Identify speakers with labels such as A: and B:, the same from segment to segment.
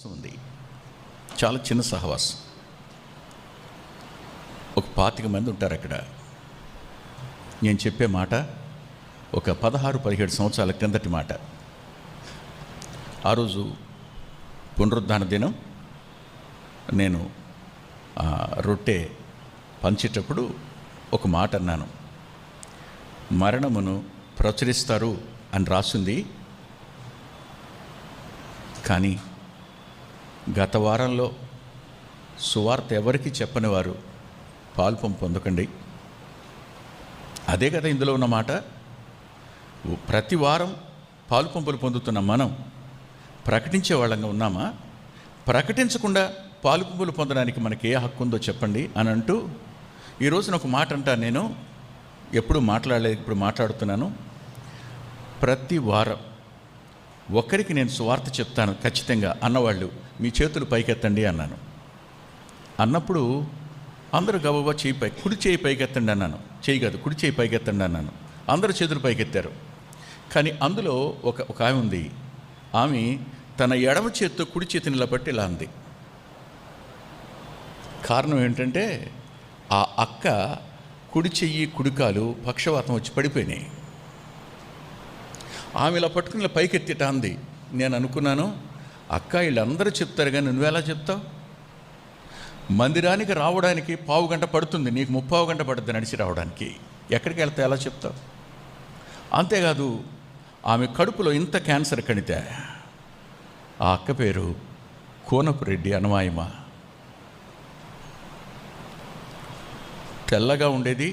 A: ఉంది. చాలా చిన్న సహవాసం. ఒక 25 మంది ఉంటారు అక్కడ. నేను చెప్పే మాట ఒక 16-17 సంవత్సరాల కిందటి మాట. ఆ రోజు పునరుద్ధాన దినం. నేను రొట్టె పంచేటప్పుడు ఒక మాట అన్నాను. మరణమును ప్రచురిస్తారు అని రాసింది, కానీ గత వారంలో సువార్త ఎవరికి చెప్పని వారు పాల్పం పొందకండి. అదే కదా ఇందులో ఉన్న మాట. ప్రతి వారం పాలుపంపులు పొందుతున్న మనం ప్రకటించే వాళ్ళంగా ఉన్నామా? ప్రకటించకుండా పాలుపంపులు పొందడానికి మనకి ఏ హక్కు ఉందో చెప్పండి అని అంటూ ఈరోజున ఒక మాట అంటా. నేను ఎప్పుడు మాట్లాడలేదు, ఇప్పుడు మాట్లాడుతున్నాను. ప్రతి వారం ఒక్కరికి నేను సువార్త చెప్తాను ఖచ్చితంగా అన్నవాళ్ళు మీ చేతులు పైకెత్తండి అన్నాను. అన్నప్పుడు అందరూ గబగబా కుడి చేయి పైకెత్తండి అన్నాను. చేయి కాదు, కుడి చేయి పైకెత్తండి అన్నాను. అందరూ చేతులు పైకెత్తారు. కానీ అందులో ఒక ఆమె ఉంది. ఆమె తన ఎడమ చేతితో కుడి చేతిని ఇలా పట్టి ఇలా అంది. కారణం ఏంటంటే ఆ అక్క కుడి చెయ్యి కుడికాలు పక్షవాతం వచ్చి పడిపోయినాయి. ఆమె ఇలా పట్టుకుని ఇలా పైకెత్తిట అంది. నేను అనుకున్నాను, అక్క వీళ్ళందరూ చెప్తారు కానీ నువ్వెలా చెప్తావు? మందిరానికి రావడానికి 15 గంట పడుతుంది, నీకు 30 గంట పడుతుంది నడిచి రావడానికి. ఎక్కడికి వెళ్తే ఎలా చెప్తావు? అంతేకాదు, ఆమె కడుపులో ఇంత క్యాన్సర్ కణితే. ఆ అక్క పేరు కోనపు రెడ్డి అనమాయమ్మ. తెల్లగా ఉండేది,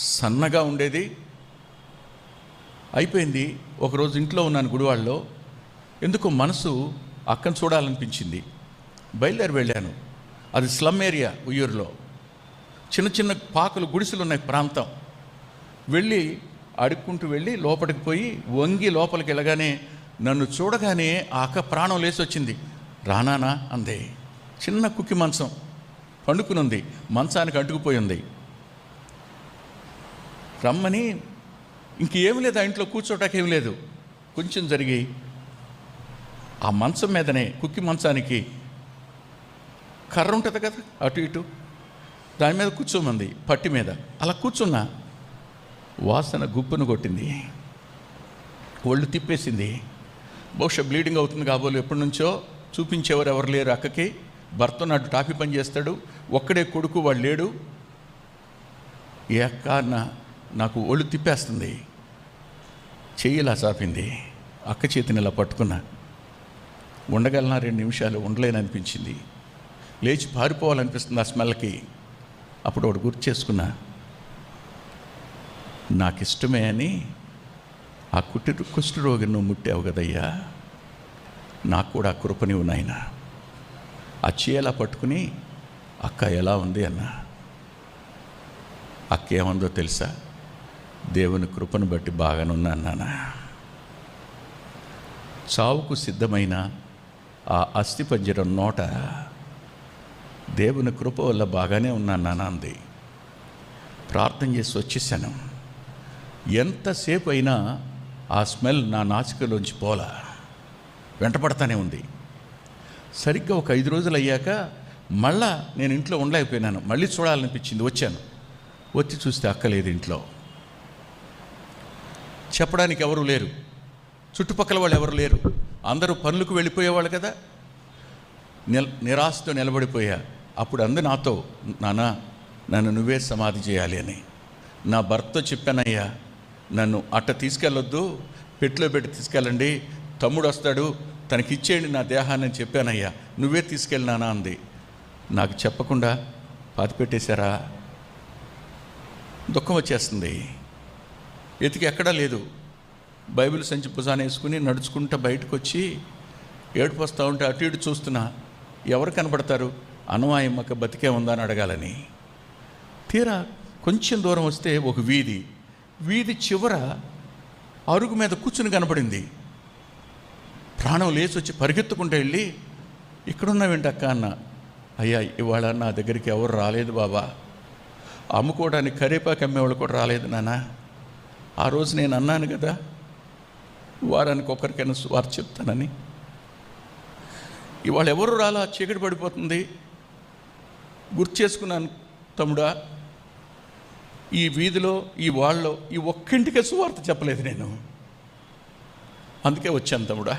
A: సన్నగా ఉండేది. అయిపోయింది. ఒకరోజు ఇంట్లో ఉన్నాను గుడివాడలో. ఎందుకో మనసు అక్కను చూడాలనిపించింది. బయలుదేరి వెళ్ళాను. అది స్లమ్ ఏరియా ఉయ్యూరులో. చిన్న చిన్న పాకలు గుడిసెలు ఉన్నాయి ప్రాంతం. వెళ్ళి అడుక్కుంటూ వెళ్ళి లోపలికి పోయి వంగి లోపలికి వెళ్ళగానే నన్ను చూడగానే ఆ అక్క ప్రాణం లేచి వచ్చింది. రానానా అందే. చిన్న కుక్కి మంచం పండుకుని ఉంది, మంచానికి అంటుకుపోయి ఉంది. రమ్మని ఇంకేమి లేదు, ఆ ఇంట్లో కూర్చోటానికి ఏమి లేదు. కొంచెం జరిగి ఆ మంచం మీదనే కుక్కి మంచానికి కర్ర ఉంటుంది కదా అటు ఇటు, దాని మీద కూర్చోమంది, పట్టి మీద. అలా కూర్చున్నా. వాసన గుప్పును కొట్టింది, ఒళ్ళు తిప్పేసింది. బహుశా బ్లీడింగ్ అవుతుంది కాబోలు. ఎప్పటి నుంచో చూపించేవారు ఎవరు లేరు అక్కకి. భర్త నాటు టాపీ పని చేస్తాడు, ఒక్కడే కొడుకు, వాడు లేడు. ఏ అక్క నాకు ఒళ్ళు తిప్పేస్తుంది. చెయ్యి ఇలా చాపింది. అక్క చేతిని ఇలా పట్టుకున్నా. ఉండగలనా 2 నిమిషాలు, ఉండలేననిపించింది. లేచి పారిపోవాలనిపిస్తుంది ఆ స్మెల్కి. అప్పుడు ఒకటి గుర్తు చేసుకున్నా, నాకు ఇష్టమే అని ఆ కుష్ఠరోగిని నువ్వు ముట్టావు కదయ్యా, నాకు కూడా ఆ కృపనివ్వు నాయన. ఆ చీలా పట్టుకుని అక్క ఎలా ఉంది అన్నా. అక్క ఏమందో తెలుసా? దేవుని కృపను బట్టి బాగానున్నా అన్నానా. చావుకు సిద్ధమైన ఆ అస్థిపంజరం నోట దేవుని కృప వల్ల బాగానే ఉన్నాను నాన్న అంది. ప్రార్థన చేసి వచ్చేసాను. ఎంతసేపు అయినా ఆ స్మెల్ నా నాసికలోంచి పోలా, వెంటపడతానే ఉంది. సరిగ్గా ఒక 5 రోజులు అయ్యాక మళ్ళా నేను ఇంట్లో ఉండలేకపోయినాను. మళ్ళీ చూడాలనిపించింది. వచ్చాను. వచ్చి చూస్తే అక్క లేదు ఇంట్లో. చెప్పడానికి ఎవరు లేరు, చుట్టుపక్కల వాళ్ళు ఎవరు లేరు. అందరూ పనులకు వెళ్ళిపోయేవాళ్ళు కదా. నిరాశతో నిలబడిపోయా. అప్పుడు అంది నాతో, నానా నన్ను నువ్వే సమాధి చేయాలి అని. నా భర్తతో చెప్పానయ్యా, నన్ను అట్ట తీసుకెళ్ళొద్దు, పెట్టిలో పెట్టి తీసుకెళ్ళండి, తమ్ముడు వస్తాడు, తనకిచ్చేయండి నా దేహాన్ని అని చెప్పానయ్యా, నువ్వే తీసుకెళ్ళినానా అంది. నాకు చెప్పకుండా పాతిపెట్టేశారా? దుఃఖం వచ్చేస్తుంది. ఎతికి ఎక్కడా లేదు. బైబిల్ సంచి భుజాన వేసుకుని నడుచుకుంటూ బయటకు వచ్చి ఏడుపు వస్తూ ఉంటే అటు ఇటు చూస్తున్నా. ఎవరు కనబడతారు? అనమాయమ్మక బతికే ఉందా అని అడగాలని. తీరా కొంచెం దూరం వస్తే ఒక వీధి చివర అరుగు మీద కూర్చుని కనపడింది. ప్రాణం లేచి వచ్చి పరిగెత్తుకుంటూ వెళ్ళి, ఇక్కడున్నావేంటి అక్క అన్న. అయ్యా ఇవాళ నా దగ్గరికి ఎవరు రాలేదు బాబా, అమ్ముకోవడానికి కరివేపాకు అమ్మేవాళ్ళు కూడా రాలేదు నాన్న. ఆ రోజు నేను అన్నాను కదా వారానికి ఒకరికైనా సువార్త చెప్తానని. ఇవాళ ఎవరు రాలా, చీకటి పడిపోతుంది. గుర్తు చేసుకున్నాను తమ్ముడా, ఈ వీధిలో, ఈ వాళ్ళలో ఈ ఒక్కింటికే సువార్త చెప్పలేదు నేను. అందుకే వచ్చాను తమ్ముడా.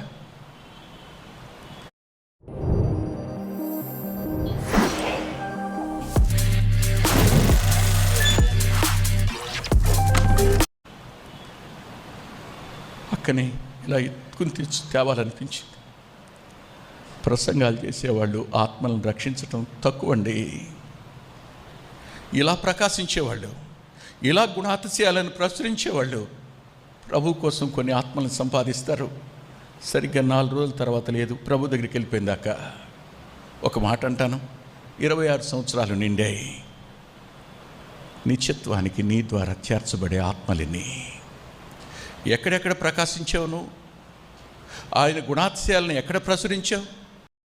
A: పక్కనే ఇలా ఎత్తుకుని తేవాలనిపించింది. ప్రసంగాలు చేసేవాళ్ళు ఆత్మలను రక్షించటం తక్కువండి. ఇలా ప్రకాశించేవాళ్ళు, ఇలా గుణాతిశయాలను ప్రచురించేవాళ్ళు ప్రభు కోసం కొన్ని ఆత్మలను సంపాదిస్తారు. సరిగ్గా 4 రోజుల తర్వాత లేదు, ప్రభు దగ్గరికి వెళ్ళిపోయిందాక. ఒక మాట అంటాను, 26 సంవత్సరాలు నిండాయి. నిత్యత్వానికి నీ ద్వారా చేర్చబడే ఆత్మలని ఎక్కడెక్కడ ప్రకాశించావు నువ్వు? ఆయన గుణాతిశయాలను ఎక్కడ ప్రచురించావు?